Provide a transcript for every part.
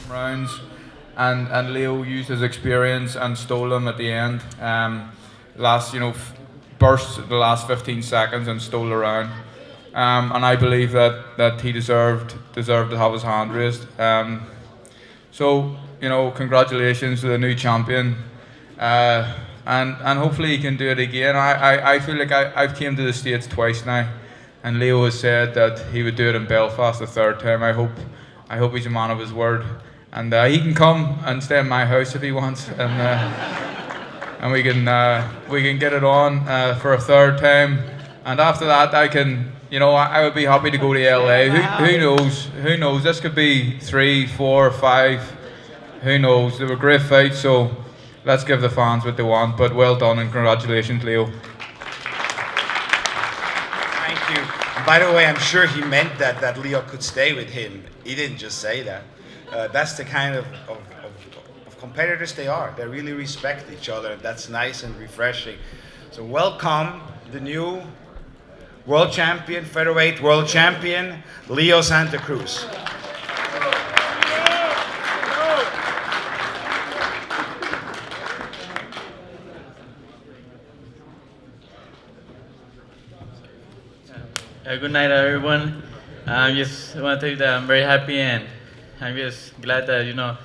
rounds, and Leo used his experience and stole them at the end. Last, burst the last 15 seconds and stole the round. And I believe that he deserved to have his hand raised. So congratulations to the new champion, and hopefully he can do it again. I feel like I've came to the States twice now, and Leo has said that he would do it in Belfast the third time. I hope he's a man of his word, and he can come and stay in my house if he wants, and we can get it on for a third time, and after that I would be happy to go to LA. Who knows? Who knows? This could be 3, 4, 5. Who knows? They were great fights, so let's give the fans what they want. But well done and congratulations, Leo. Thank you. And by the way, I'm sure he meant that Leo could stay with him. He didn't just say that. That's the kind of competitors they are. They really respect each other, and that's nice and refreshing. So welcome the new world champion, featherweight world champion, Leo Santa Cruz. Good night, everyone. I just want to tell you that I'm very happy, and I'm just glad that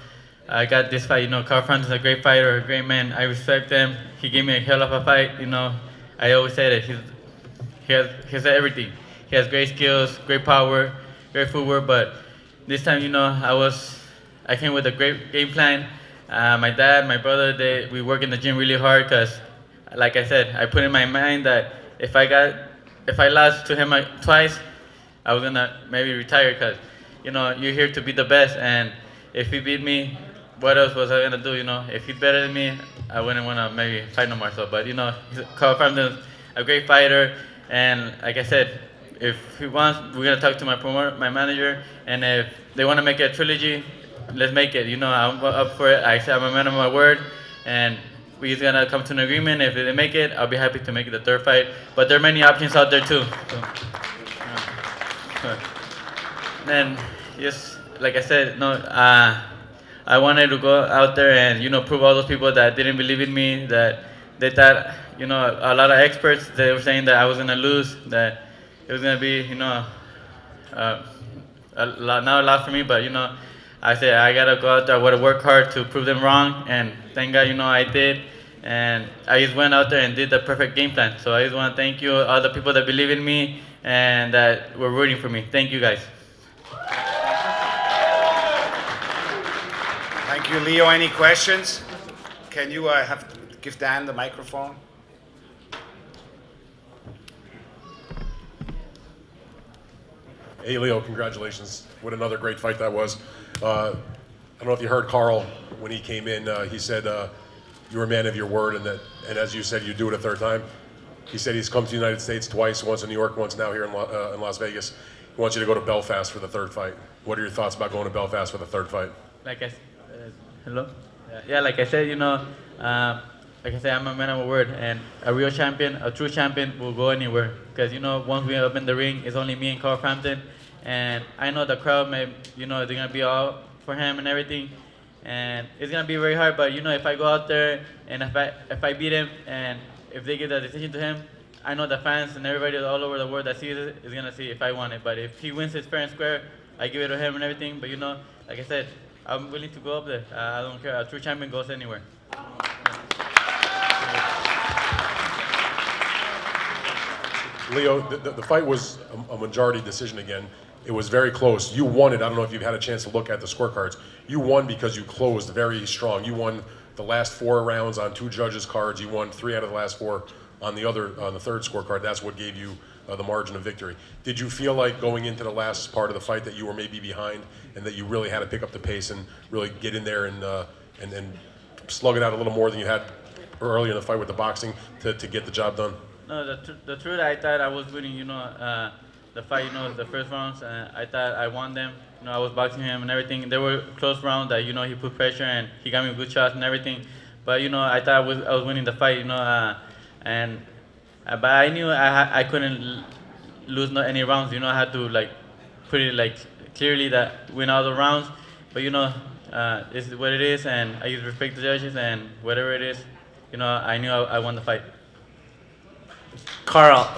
I got this fight. Carl Frampton is a great fighter, a great man. I respect him. He gave me a hell of a fight. I always say that he has everything. He has great skills, great power, great footwork. But this time, I came with a great game plan. My dad, my brother, we work in the gym really hard because, like I said, I put in my mind that if I lost to him twice, I was gonna maybe retire because, you're here to be the best, and if he beat me, what else was I gonna do? If he's better than me, I wouldn't wanna maybe fight no more. So, but Carl Frampton's a great fighter, and like I said, if he wants, we're gonna talk to my promoter, my manager, and if they wanna make a trilogy, let's make it. I'm up for it. I said I'm a man of my word, and we're gonna come to an agreement. If they make it, I'll be happy to make it the third fight. But there are many options out there too. So, then, just like I said, I wanted to go out there and prove all those people that didn't believe in me, that they thought a lot of experts, they were saying that I was gonna lose, that it was gonna be not a lot for me, but I said I gotta go out there, I gotta work hard to prove them wrong, and thank God I did, and I just went out there and did the perfect game plan. So I just want to thank you, all the people that believe in me and that were rooting for me. Thank you guys. Thank you, Leo. Any questions? Can you have to give Dan the microphone? Hey, Leo, congratulations. What another great fight that was. I don't know if you heard Carl when he came in. He said you were a man of your word, and as you said, you do it a third time. He said he's come to the United States twice, once in New York, once now here in Las Vegas. He wants you to go to Belfast for the third fight. What are your thoughts about going to Belfast for the third fight? Hello? Yeah, like I said, I'm a man of my word, and a real champion, a true champion will go anywhere. Because, once we're up in the ring, it's only me and Carl Frampton. And I know the crowd they're going to be all for him and everything. And it's going to be very hard, but, if I go out there and if I beat him and if they give the decision to him, I know the fans and everybody all over the world that sees it is going to see if I won it. But if he wins it fair and square, I give it to him and everything. But, like I said, I'm willing to go up there. I don't care. A true champion goes anywhere. Leo, the fight was a majority decision again. It was very close. You won it. I don't know if you've had a chance to look at the scorecards. You won because you closed very strong. You won the last 4 rounds on 2 judges' cards. You won 3 out of the last 4 on the third scorecard. That's what gave you the margin of victory. Did you feel like going into the last part of the fight that you were maybe behind and that you really had to pick up the pace and really get in there and slug it out a little more than you had earlier in the fight with the boxing to get the job done? No, the truth, I thought I was winning, the fight, the first rounds. I thought I won them. I was boxing him and everything. They were close rounds that, he put pressure and he got me good shots and everything. But, I thought I was winning the fight, but I knew I couldn't lose any rounds. I had to, put it, clearly that win all the rounds. But, this is what it is, and I just respect the judges, and whatever it is, I knew I won the fight. Carl,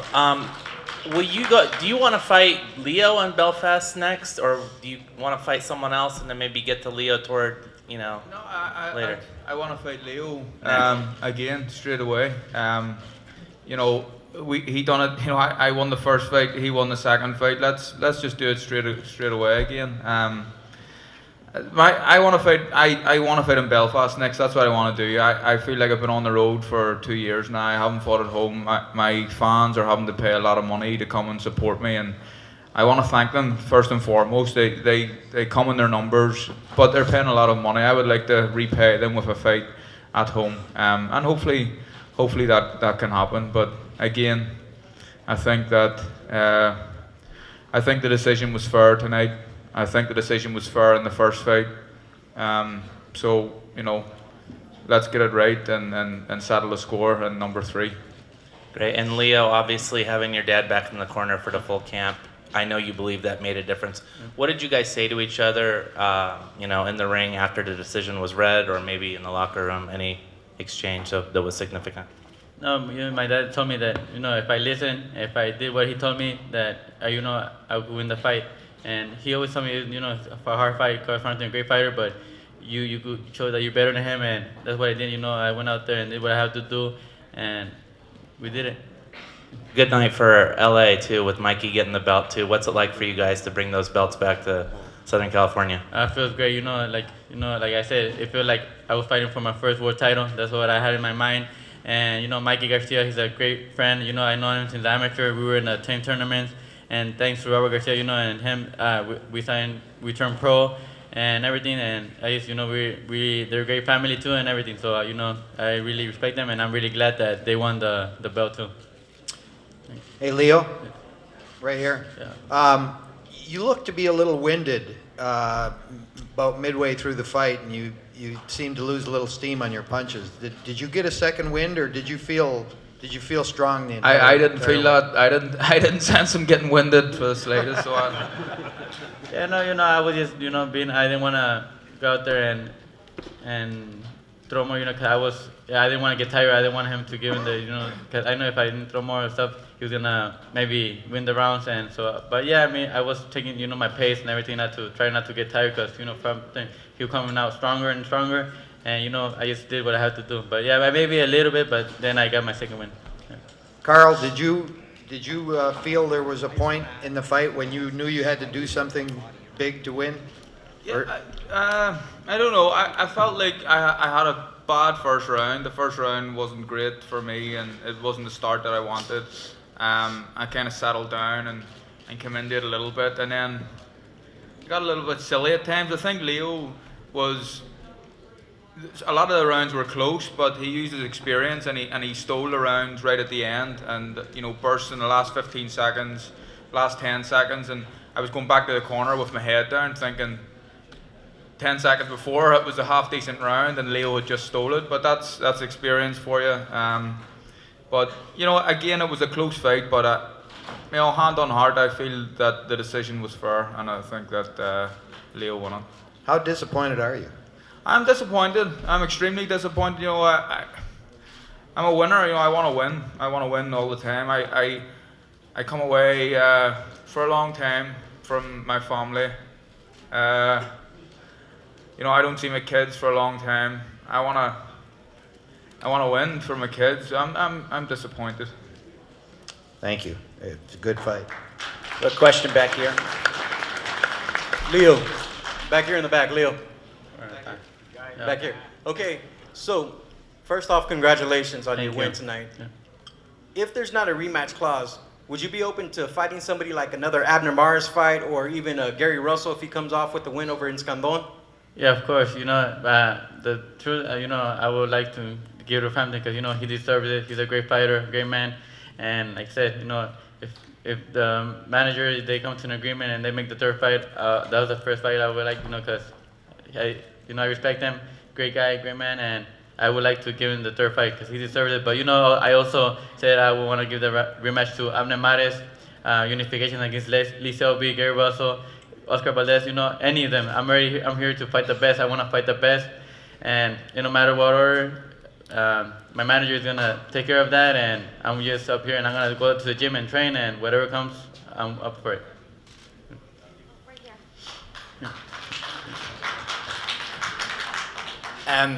will you go? Do you want to fight Leo in Belfast next, or do you want to fight someone else and then maybe get to Leo toward No, later? I want to fight Leo again straight away. He done it. I won the first fight. He won the second fight. Let's just do it straight away again. I want to fight. I want to fight in Belfast next. That's what I want to do. I feel like I've been on the road for 2 years now. I haven't fought at home. My fans are having to pay a lot of money to come and support me, and I want to thank them first and foremost. They come in their numbers, but they're paying a lot of money. I would like to repay them with a fight at home, and hopefully that can happen. But again, I think that the decision was fair tonight. I think the decision was fair in the first fight. So let's get it right and settle the score in number 3. Great. And Leo, obviously having your dad back in the corner for the full camp, I know you believe that made a difference. What did you guys say to each other, in the ring after the decision was read, or maybe in the locker room? Any exchange that was significant? No, my dad told me that if I listened, if I did what he told me, that I would win the fight. And he always told me, for a hard fight, Carl Frampton, a great fighter, but you could show that you're better than him, and that's what I did. I went out there and did what I had to do, and we did it. Good night for LA too, with Mikey getting the belt too. What's it like for you guys to bring those belts back to Southern California? It feels great. Like I said, it feels like I was fighting for my first world title. That's what I had in my mind. And Mikey Garcia, he's a great friend. I know him since amateur. We were in the team tournaments. And thanks to Robert Garcia, and him, we turned pro and everything. And I just, they're a great family too and everything. So, I really respect them, and I'm really glad that they won the belt too. Hey, Leo, right here. Yeah. You look to be a little winded about midway through the fight, and you seem to lose a little steam on your punches. Did you get a second wind, or did you feel strong the entire I didn't feel way? that. I didn't sense him getting winded for the slightest. So Yeah, no, I was just, I didn't want to go out there and throw more, cause I didn't want to get tired. I didn't want him to give him the, cause I know if I didn't throw more stuff, he was gonna maybe win the rounds. And so, but yeah, I was taking, my pace and everything, try not to get tired, cause, Frampton, he was coming out stronger and stronger. And, I just did what I had to do. But yeah, maybe a little bit, but then I got my second win. Yeah. Carl, did you feel there was a point in the fight when you knew you had to do something big to win? yeah, I don't know. I felt like I had a bad first round. The first round wasn't great for me, and it wasn't the start that I wanted. I kind of settled down and came into it a little bit, and then got a little bit silly at times. I think Leo was. A lot of the rounds were close, but he used his experience and he stole the rounds right at the end, and burst in the last 15 seconds, last 10 seconds, and I was going back to the corner with my head down, thinking 10 seconds before it was a half decent round, and Leo had just stole it. But that's experience for you. But again, it was a close fight, but hand on heart, I feel that the decision was fair, and I think that Leo won it. How disappointed are you? I'm disappointed. I'm extremely disappointed. I'm a winner. I want to win. I want to win all the time. I come away for a long time from my family. I don't see my kids for a long time. I want to win for my kids. I'm disappointed. Thank you. It's a good fight. A question back here. Leo, back here in the back, Leo. Back here. Okay, so first off, congratulations on your win tonight. Yeah. If there's not a rematch clause, would you be open to fighting somebody like another Abner Mares fight, or even Gary Russell if he comes off with the win over Escandon? Yeah, of course. The truth, I would like to give it to Frampton because, he deserves it. He's a great fighter, great man. And like I said, if the manager, they come to an agreement and they make the third fight, that was the first fight I would like, because I respect him. Great guy, great man, and I would like to give him the third fight because he deserves it. But I also said I would want to give the rematch to Abner Mares, unification against Lee Selby, Gary Russell. Oscar Valdez, any of them. I'm here to fight the best. I want to fight the best, and no matter what order, my manager is gonna take care of that, and I'm just up here, and I'm gonna go to the gym and train, and whatever comes, I'm up for it.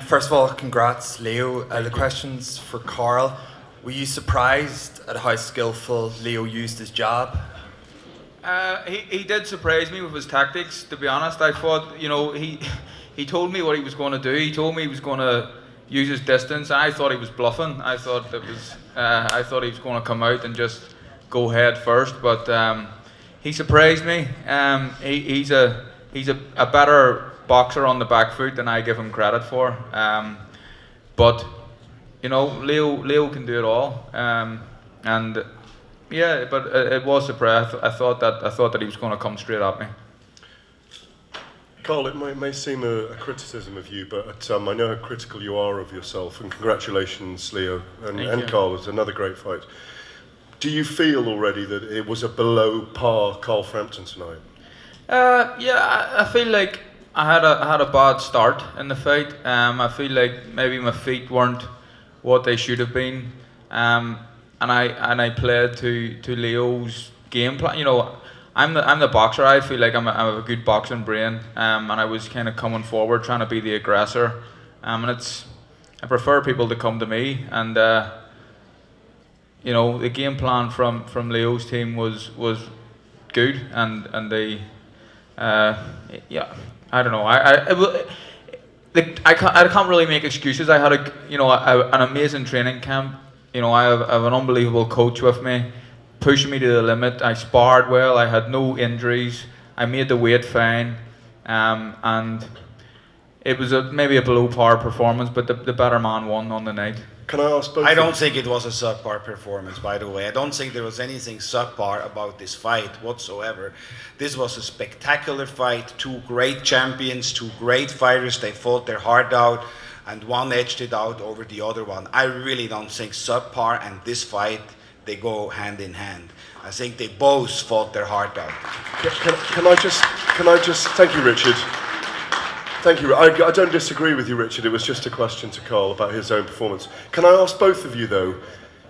First of all, congrats, Leo. The question's for Carl. Were you surprised at how skillful Leo used his jab? He did surprise me with his tactics. To be honest, I thought he told me what he was going to do. He told me he was going to use his distance. I thought he was bluffing. I thought he was going to come out and just go head first. But he surprised me. He's a better boxer on the back foot than I give him credit for. But Leo can do it all. And yeah, but it was surprise. I thought that he was going to come straight at me. Carl, it may seem a criticism of you, but I know how critical you are of yourself, and congratulations, Leo, and Carl. It's another great fight. Do you feel already that it was a below par Carl Frampton tonight? Yeah, I feel like I had a bad start in the fight. I feel like maybe my feet weren't what they should have been, and I played to Leo's game plan. I'm the boxer. I feel like I have a good boxing brain, and I was kind of coming forward, trying to be the aggressor. And I prefer people to come to me, and the game plan from Leo's team was good, and they yeah. I don't know. I can't really make excuses. I had an amazing training camp. I have an unbelievable coach with me, pushing me to the limit. I sparred well. I had no injuries. I made the weight fine, and it was maybe a below par performance. But the better man won on the night. Can I ask both? I don't think it was a subpar performance, by the way. I don't think there was anything subpar about this fight whatsoever. This was a spectacular fight. Two great champions, two great fighters. They fought their heart out, and one edged it out over the other one. I really don't think subpar and this fight, they go hand in hand. I think they both fought their heart out. Can I just thank you, Richard. Thank you. I don't disagree with you, Richard. It was just a question to Carl about his own performance. Can I ask both of you, though?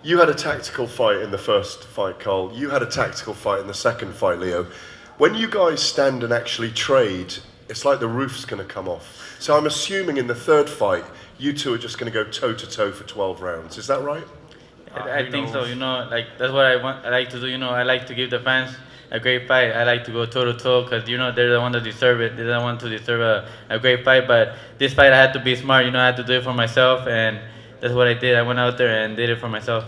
You had a tactical fight in the first fight, Carl. You had a tactical fight in the second fight, Leo. When you guys stand and actually trade, it's like the roof's going to come off. So I'm assuming in the third fight, you two are just going to go toe-to-toe for 12 rounds. Is that right? I think so. That's what I like to do. I like to give the fans a great fight. I like to go toe to toe because they're the one that deserve it. They're the one to deserve a great fight. But this fight I had to be smart. I had to do it for myself, and that's what I did. I went out there and did it for myself.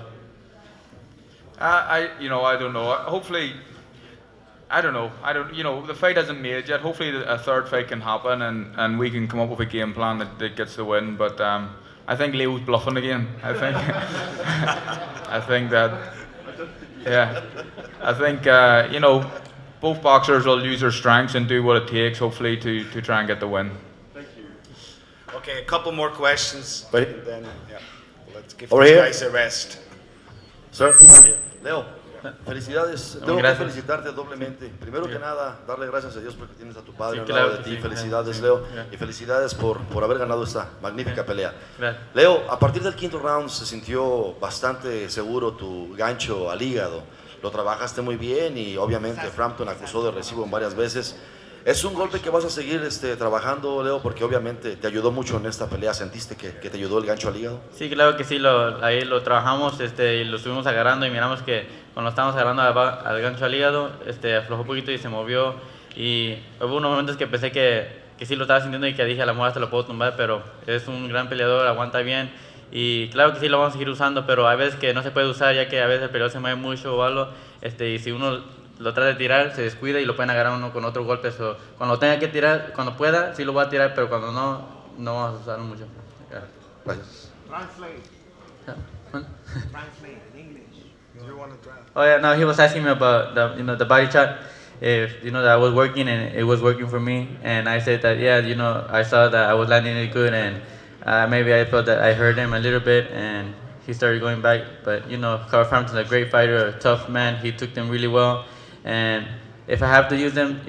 I don't know. Hopefully, I don't know. The fight hasn't made yet. Hopefully, a third fight can happen, and we can come up with a game plan that gets the win. But I think Leo's bluffing again. I think. I think that. Yeah, I think both boxers will use their strengths and do what it takes, hopefully, to try and get the win. Thank you. Okay, a couple more questions. Wait. And then, let's give Over these here. guys a rest. Sir. Leo, felicidades. Tengo que Gracias. felicitarte doblemente. Primero que nada, darle gracias a Dios porque tienes a tu padre Sí, al claro lado de que ti. sí. Felicidades, Gracias. Leo. Gracias. Y felicidades por haber ganado esta magnífica pelea. Gracias. Leo, a partir del quinto round se sintió bastante seguro tu gancho al hígado. Lo trabajaste muy bien y obviamente Frampton acusó de recibo en varias veces. Es un golpe que vas a seguir trabajando, Leo, porque obviamente te ayudó mucho en esta pelea. ¿Sentiste que te ayudó el gancho al hígado? Sí, claro que sí, ahí lo trabajamos y lo estuvimos agarrando y miramos que cuando estábamos agarrando al gancho al hígado, aflojó un poquito y se movió y hubo unos momentos que pensé que sí lo estaba sintiendo y que dije a la mujer hasta lo puedo tumbar, pero es un gran peleador, aguanta bien y claro que sí lo vamos a seguir usando, pero hay veces que no se puede usar ya que a veces el peleador se mueve mucho o algo y si uno lo trata de tirar, se descuida y lo pueden agarrar uno con otro golpe. Cuando tenga que tirar, cuando pueda, sí lo voy a tirar, pero cuando no vamos a usarlo mucho. Gracias. Translate. Yeah. Translate in English. You want to translate? Oh yeah, no, he was asking me about the body shot. If that I was working and it was working for me, and I said that I saw that I was landing it good, and maybe I felt that I hurt him a little bit, and he started going back. But Carl Frampton's a great fighter, a tough man. He took them really well, and if I have to use them,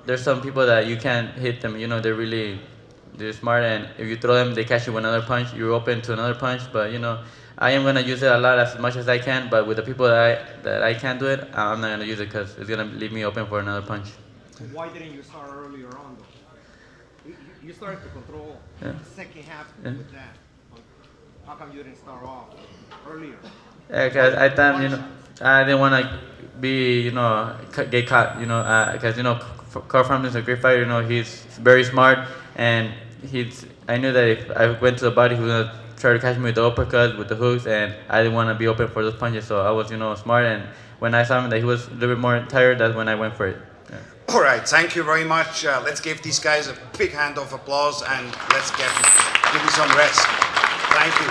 there's some people that you can't hit them. They're smart, and if you throw them, they catch you with another punch. You're open to another punch, but I am gonna use it a lot as much as I can. But with the people that I can't do it, I'm not gonna use it because it's gonna leave me open for another punch. Why didn't you start earlier on, though? You started to control Yeah. the second half Yeah. with that. How come you didn't start off earlier? Yeah, cause I thought I didn't want to be get caught. Because Carl Frampton is a great fighter. He's very smart, and I knew that if I went to the body, he was gonna try to catch me with the uppercuts, with the hooks, and I didn't want to be open for those punches. So I was smart, and when I saw him that he was a little bit more tired, that's when I went for it. Yeah. All right, thank you very much. Let's give these guys a big hand of applause and let's give them some rest. Thank you.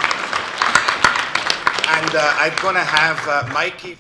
And I'm gonna have Mikey.